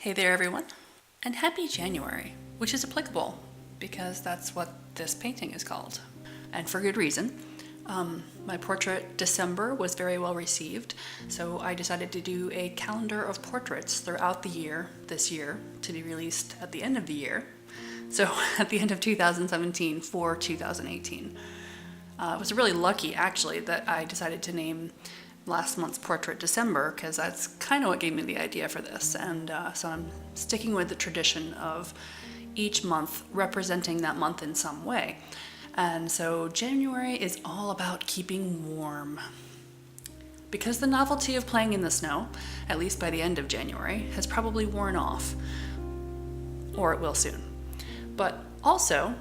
Hey there everyone, and happy January, which is applicable because that's what this painting is called, and for good reason. My portrait December was very well received, so I decided to do a calendar of portraits throughout the year this year to be released at the end of the year, so at the end of 2017 for 2018. I was really lucky actually that I decided to name last month's portrait December because that's kind of what gave me the idea for this, and so I'm sticking with the tradition of each month representing that month in some way. And so January is all about keeping warm. Because the novelty of playing in the snow, at least by the end of January, has probably worn off, or it will soon. But also,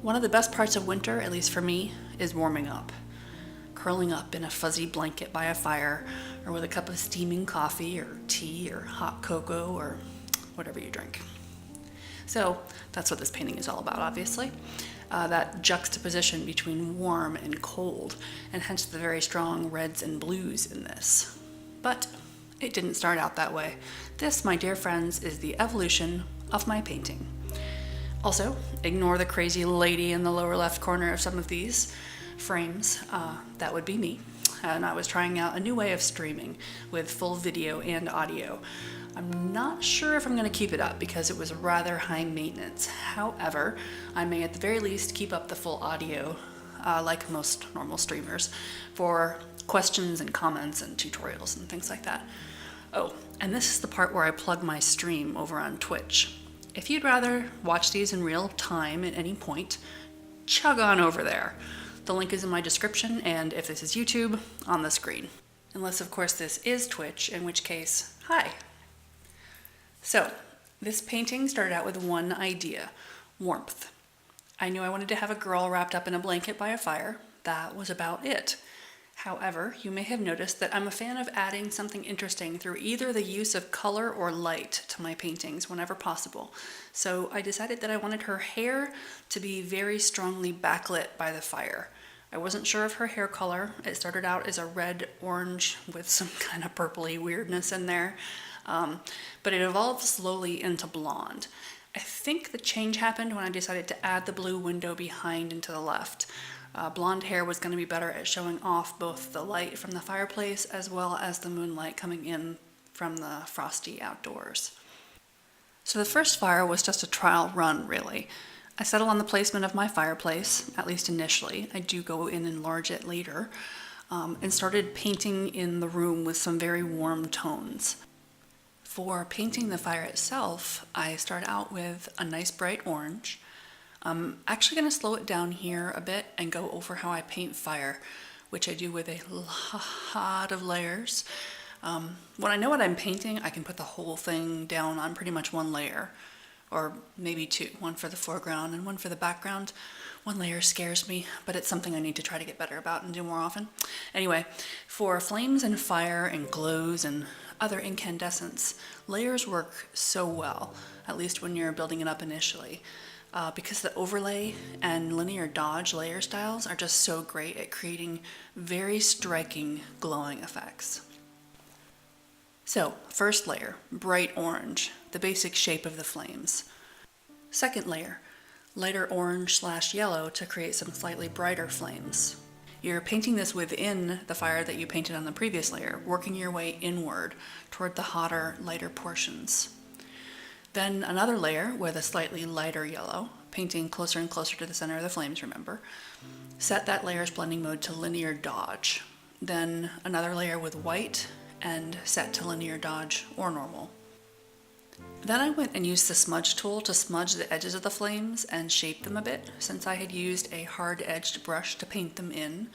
one of the best parts of winter, at least for me, is warming up. Curling up in a fuzzy blanket by a fire, or with a cup of steaming coffee or tea or hot cocoa or whatever you drink. So that's what this painting is all about, obviously. That juxtaposition between warm and cold, and hence the very strong reds and blues in this. But it didn't start out that way. This, my dear friends, is the evolution of my painting. Also, ignore the crazy lady in the lower left corner of some of these frames. That would be me. And I was trying out a new way of streaming with full video and audio. I'm not sure if I'm going to keep it up because it was rather high maintenance. However, I may at the very least keep up the full audio, like most normal streamers, for questions and comments and tutorials and things like that. Oh, and this is the part where I plug my stream over on Twitch. If you'd rather watch these in real time at any point, chug on over there. The link is in my description, and if this is YouTube, on the screen. Unless, of course, this is Twitch, in which case, hi. So, this painting started out with one idea: warmth. I knew I wanted to have a girl wrapped up in a blanket by a fire. That was about it. However, you may have noticed that I'm a fan of adding something interesting through either the use of color or light to my paintings whenever possible. So I decided that I wanted her hair to be very strongly backlit by the fire. I wasn't sure of her hair color. It started out as a red-orange with some kind of purpley weirdness in there, but it evolved slowly into blonde. I think the change happened when I decided to add the blue window behind and to the left. Blonde hair was going to be better at showing off both the light from the fireplace as well as the moonlight coming in from the frosty outdoors. So the first fire was just a trial run, really. I settled on the placement of my fireplace, at least initially. I do go in and enlarge it later, and started painting in the room with some very warm tones. For painting the fire itself, I start out with a nice bright orange. I'm actually going to slow it down here a bit and go over how I paint fire, which I do with a lot of layers. When I know what I'm painting, I can put the whole thing down on pretty much one layer, or maybe two, one for the foreground and one for the background. One layer scares me, but it's something I need to try to get better about and do more often. Anyway, for flames and fire and glows and other incandescents, layers work so well, at least when you're building it up initially. Because the overlay and linear dodge layer styles are just so great at creating very striking glowing effects. So, first layer, bright orange, the basic shape of the flames. Second layer, lighter orange/yellow to create some slightly brighter flames. You're painting this within the fire that you painted on the previous layer, working your way inward toward the hotter, lighter portions. Then another layer with a slightly lighter yellow, painting closer and closer to the center of the flames, remember. Set that layer's blending mode to linear dodge. Then another layer with white and set to linear dodge or normal. Then I went and used the smudge tool to smudge the edges of the flames and shape them a bit, since I had used a hard-edged brush to paint them in.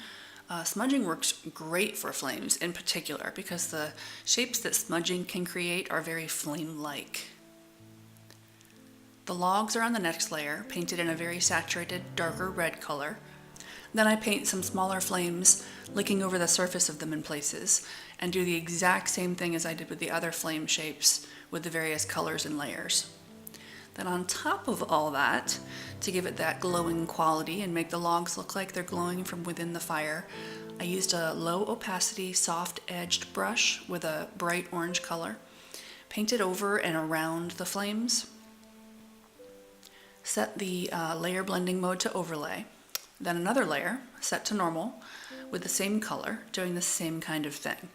Smudging works great for flames in particular because the shapes that smudging can create are very flame-like. The logs are on the next layer, painted in a very saturated, darker red color. Then I paint some smaller flames, licking over the surface of them in places, and do the exact same thing as I did with the other flame shapes with the various colors and layers. Then on top of all that, to give it that glowing quality and make the logs look like they're glowing from within the fire, I used a low opacity, soft edged brush with a bright orange color. painted over and around the flames, set the layer blending mode to overlay, then another layer set to normal with the same color, doing the same kind of thing.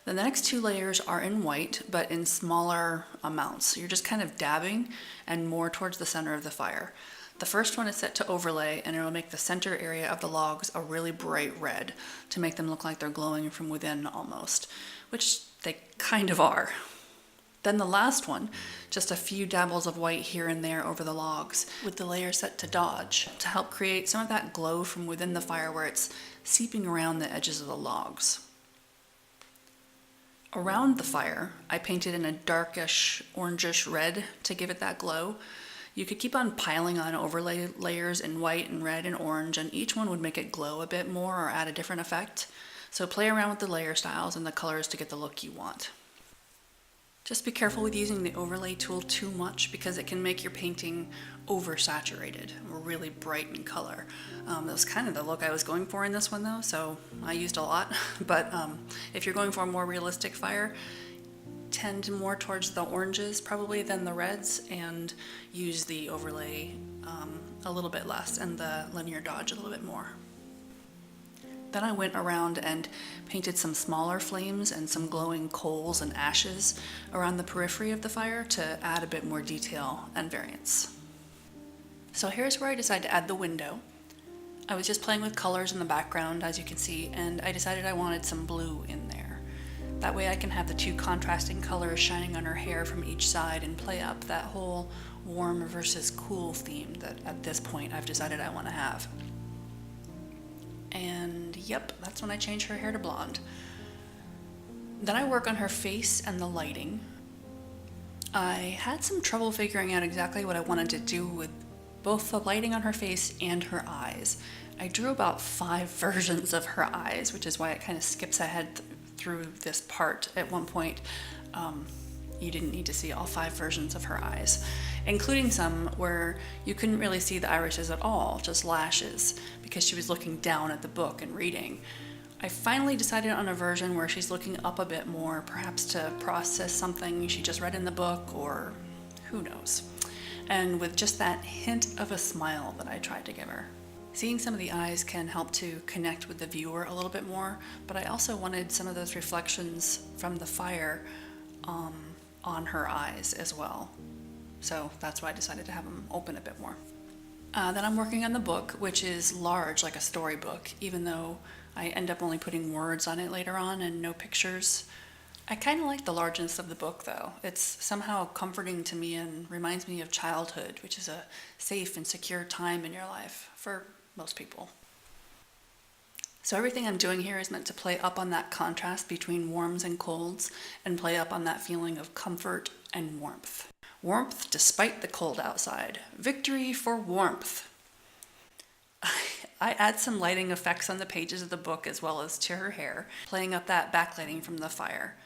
Then the next two layers are in white, but in smaller amounts. So you're just kind of dabbing and more towards the center of the fire. The first one is set to overlay, and it'll make the center area of the logs a really bright red to make them look like they're glowing from within almost, which they kind of are. Then the last one, just a few dabbles of white here and there over the logs, with the layer set to dodge to help create some of that glow from within the fire where it's seeping around the edges of the logs. Around the fire, I painted in a darkish, orangish red to give it that glow. You could keep on piling on overlay layers in white and red and orange, and each one would make it glow a bit more or add a different effect. So play around with the layer styles and the colors to get the look you want. Just be careful with using the overlay tool too much because it can make your painting oversaturated or really bright in color. That was kind of the look I was going for in this one though, so I used a lot. But if you're going for a more realistic fire, tend more towards the oranges probably than the reds, and use the overlay a little bit less and the linear dodge a little bit more. Then I went around and painted some smaller flames and some glowing coals and ashes around the periphery of the fire to add a bit more detail and variance. So here's where I decided to add the window. I was just playing with colors in the background, as you can see, and I decided I wanted some blue in there. That way I can have the two contrasting colors shining on her hair from each side and play up that whole warm versus cool theme that at this point I've decided I want to have. And yep, that's when I changed her hair to blonde. Then I work on her face and the lighting. I had some trouble figuring out exactly what I wanted to do with both the lighting on her face and her eyes. I drew about 5 versions of her eyes, which is why it kind of skips ahead through this part. At one point, you didn't need to see all 5 versions of her eyes, including some where you couldn't really see the irises at all, just lashes, because she was looking down at the book and reading. I finally decided on a version where she's looking up a bit more, perhaps to process something she just read in the book, or who knows. And with just that hint of a smile that I tried to give her. Seeing some of the eyes can help to connect with the viewer a little bit more, but I also wanted some of those reflections from the fire on her eyes as well. So that's why I decided to have them open a bit more. Then I'm working on the book, which is large like a storybook, even though I end up only putting words on it later on and no pictures. I kind of like the largeness of the book though. It's somehow comforting to me and reminds me of childhood, which is a safe and secure time in your life for most people. So everything I'm doing here is meant to play up on that contrast between warms and colds and play up on that feeling of comfort and warmth. Warmth despite the cold outside. Victory for warmth. I add some lighting effects on the pages of the book as well as to her hair, playing up that backlighting from the fire.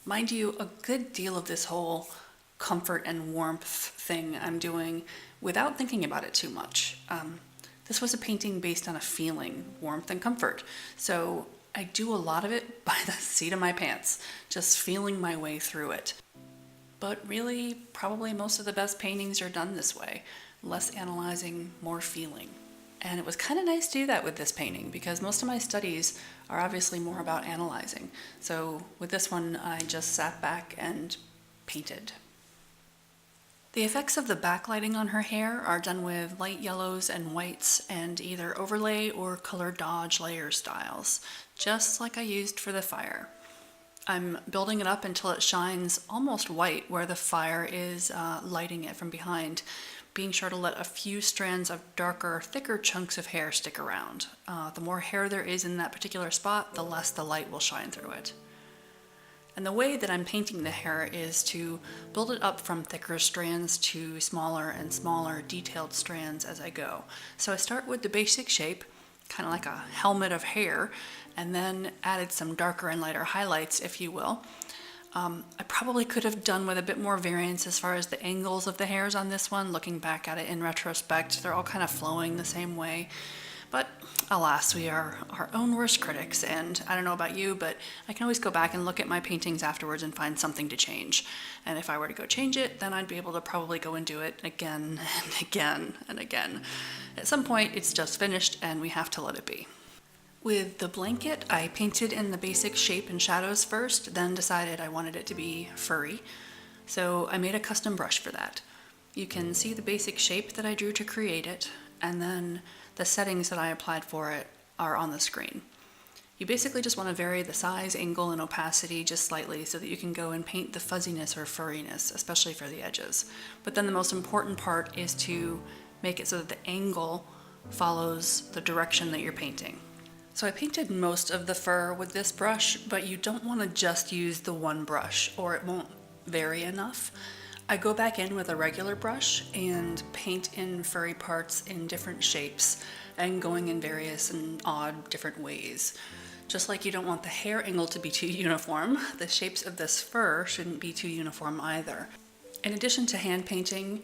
Mind you, a good deal of this whole comfort and warmth thing I'm doing without thinking about it too much. This was a painting based on a feeling, warmth and comfort. So I do a lot of it by the seat of my pants, just feeling my way through it. But really, probably most of the best paintings are done this way. Less analyzing, more feeling. And it was kind of nice to do that with this painting because most of my studies are obviously more about analyzing. So with this one, I just sat back and painted. The effects of the backlighting on her hair are done with light yellows and whites and either overlay or color dodge layer styles, just like I used for the fire. I'm building it up until it shines almost white where the fire is lighting it from behind, being sure to let a few strands of darker, thicker chunks of hair stick around. The more hair there is in that particular spot, the less the light will shine through it. And the way that I'm painting the hair is to build it up from thicker strands to smaller and smaller detailed strands as I go. So I start with the basic shape, kind of like a helmet of hair, and then added some darker and lighter highlights, if you will. I probably could have done with a bit more variance as far as the angles of the hairs on this one. Looking back at it in retrospect, they're all kind of flowing the same way. But alas, we are our own worst critics, and I don't know about you, but I can always go back and look at my paintings afterwards and find something to change. And if I were to go change it, then I'd be able to probably go and do it again and again and again. At some point, it's just finished and we have to let it be. With the blanket, I painted in the basic shape and shadows first, then decided I wanted it to be furry. So I made a custom brush for that. You can see the basic shape that I drew to create it, and then the settings that I applied for it are on the screen. You basically just want to vary the size, angle, and opacity just slightly so that you can go and paint the fuzziness or furriness, especially for the edges. But then the most important part is to make it so that the angle follows the direction that you're painting. So I painted most of the fur with this brush, but you don't want to just use the one brush or it won't vary enough. I go back in with a regular brush and paint in furry parts in different shapes and going in various and odd different ways. Just like you don't want the hair angle to be too uniform, the shapes of this fur shouldn't be too uniform either. In addition to hand painting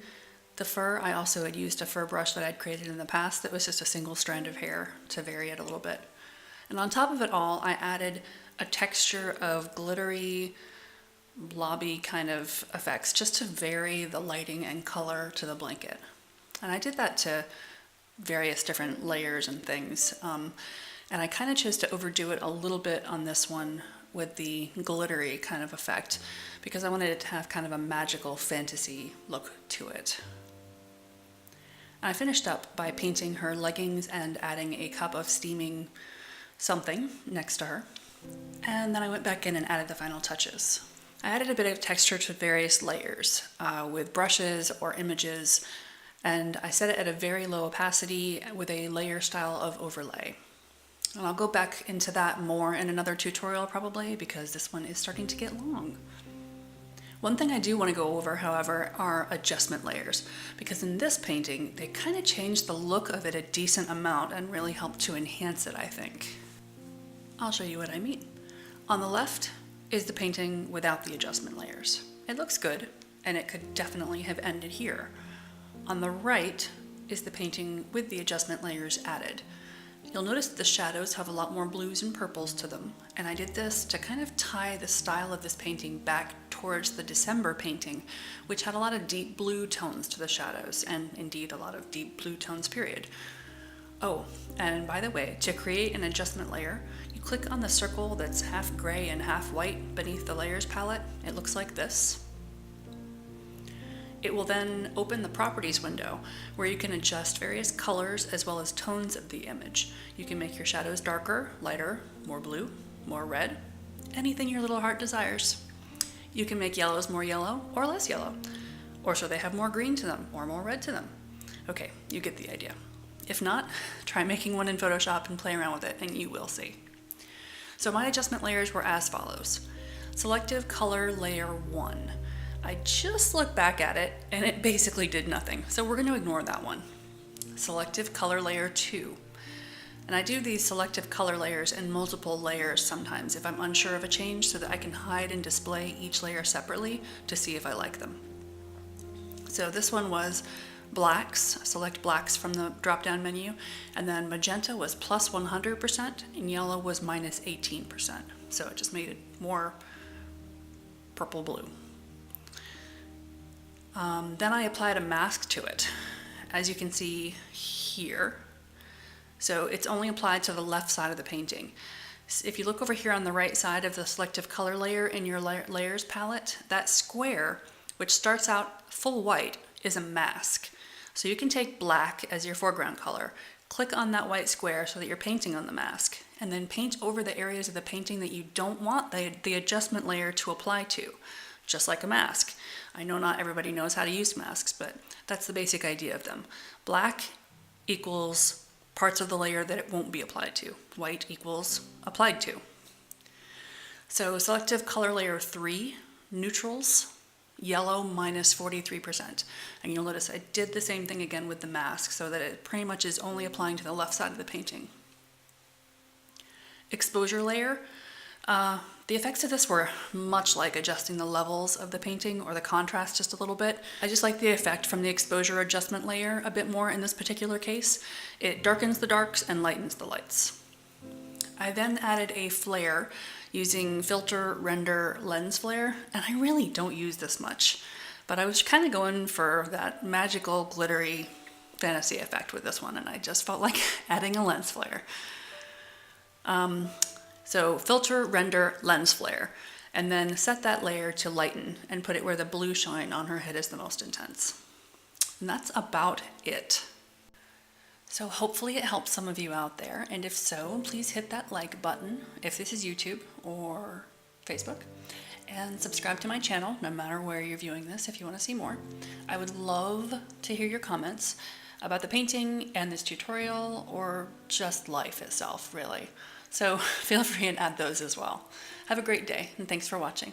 the fur, I also had used a fur brush that I'd created in the past that was just a single strand of hair to vary it a little bit. And on top of it all, I added a texture of glittery, blobby kind of effects just to vary the lighting and color to the blanket. And I did that to various different layers and things. And I kind of chose to overdo it a little bit on this one with the glittery kind of effect because I wanted it to have kind of a magical fantasy look to it. And I finished up by painting her leggings and adding a cup of steaming something next to her. And then I went back in and added the final touches. I added a bit of texture to various layers with brushes or images, and I set it at a very low opacity with a layer style of overlay. And I'll go back into that more in another tutorial probably because this one is starting to get long. One thing I do want to go over, however, are adjustment layers, because in this painting, they kind of changed the look of it a decent amount and really helped to enhance it, I think. I'll show you what I mean. On the left is the painting without the adjustment layers. It looks good, and it could definitely have ended here. On the right is the painting with the adjustment layers added. You'll notice the shadows have a lot more blues and purples to them, and I did this to kind of tie the style of this painting back towards the December painting, which had a lot of deep blue tones to the shadows, and indeed a lot of deep blue tones, period. Oh, and by the way, to create an adjustment layer, you click on the circle that's half gray and half white beneath the layers palette. It looks like this. It will then open the properties window where you can adjust various colors as well as tones of the image. You can make your shadows darker, lighter, more blue, more red, anything your little heart desires. You can make yellows more yellow or less yellow, or so they have more green to them or more red to them. Okay, you get the idea. If not, try making one in Photoshop and play around with it and you will see. So my adjustment layers were as follows. Selective color layer 1. I just looked back at it and it basically did nothing, so we're going to ignore that one. Selective color layer 2. And I do these selective color layers in multiple layers sometimes if I'm unsure of a change so that I can hide and display each layer separately to see if I like them. So this one was blacks, select blacks from the drop-down menu, and then magenta was plus 100% and yellow was minus 18%. So it just made it more purple-blue. Then I applied a mask to it, as you can see here. So it's only applied to the left side of the painting. If you look over here on the right side of the selective color layer in your layers palette, that square, which starts out full white, is a mask. So you can take black as your foreground color, click on that white square so that you're painting on the mask, and then paint over the areas of the painting that you don't want the adjustment layer to apply to, just like a mask. I know not everybody knows how to use masks, but that's the basic idea of them. Black equals parts of the layer that it won't be applied to. White equals applied to. So selective color layer 3, neutrals, yellow minus 43%. And you'll notice I did the same thing again with the mask so that it pretty much is only applying to the left side of the painting. Exposure layer, The effects of this were much like adjusting the levels of the painting or the contrast just a little bit. I just like the effect from the exposure adjustment layer a bit more in this particular case. It darkens the darks and lightens the lights. I then added a flare using filter, render, lens flare, and I really don't use this much, but I was kind of going for that magical glittery fantasy effect with this one, and I just felt like adding a lens flare. So filter, render, lens flare, and then set that layer to lighten and put it where the blue shine on her head is the most intense. And that's about it. So hopefully it helps some of you out there, and if so, please hit that like button if this is YouTube or Facebook, and subscribe to my channel no matter where you're viewing this if you want to see more. I would love to hear your comments about the painting and this tutorial, or just life itself, really. So feel free and add those as well. Have a great day, and thanks for watching.